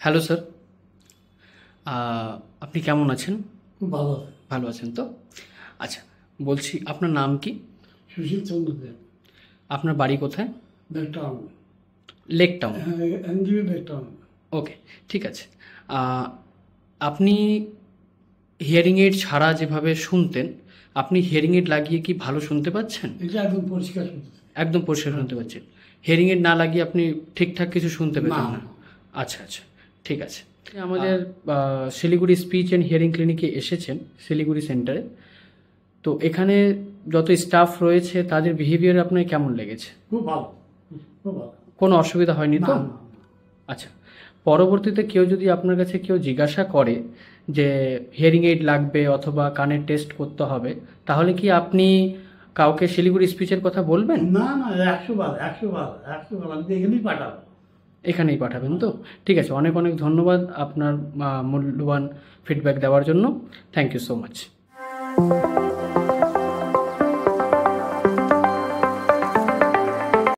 Hello sir, আপনি কেমন আছেন? খুব ভালো। ভালো আছেন তো? আচ্ছা, বলছি আপনার নাম কি? সুশীল চন্দ্র দেব। আপনার বাড়ি কোথায়? বেকটাউন। লেক টাউন। এনজিও বেকটাউন। ওকে, ঠিক আছে। আহ, আপনি হিয়ারিং এইড ছাড়া যেভাবে শুনতেন, আপনি হিয়ারিং এইড লাগিয়ে কি ভালো শুনতে পাচ্ছেন? এটা একদম পরিষ্কার শুনতেছে। একদম পরিষ্কার শুনতে পাচ্ছেন। হিয়ারিং এইড না লাগিয়ে আপনি ঠিকঠাক কিছু শুনতে পেতেন না। না? আচ্ছা আচ্ছা, ঠিক আছে। আমাদের শিলিগুড়ি স্পিচ অ্যান্ড হিয়ারিং ক্লিনিকে এসেছেন, শিলিগুড়ি সেন্টারে। তো এখানে যত স্টাফ রয়েছে তাদের বিহেভিয়ার আপনার কেমন লেগেছে? খুব ভালো। খুব ভালো। কোনো অসুবিধা হয়নি না তো? না। আচ্ছা, পরবর্তীতে কেউ যদি আপনার কাছে কেউ জিজ্ঞাসা করে যে হিয়ারিং এইড লাগবে অথবা কানের টেস্ট করতে হবে, তাহলে কি আপনি কাউকে শিলিগুড়ি স্পিচের কথা বলবেন? না না, 100 বার 100 বার 100 বার আমি তো এখানেই পাঠাবো। এখানেই পাঠাবেন তো? ঠিক আছে, অনেক অনেক ধন্যবাদ আপনার মূল্যবান ফিডব্যাক দেওয়ার জন্য। Thank you so much.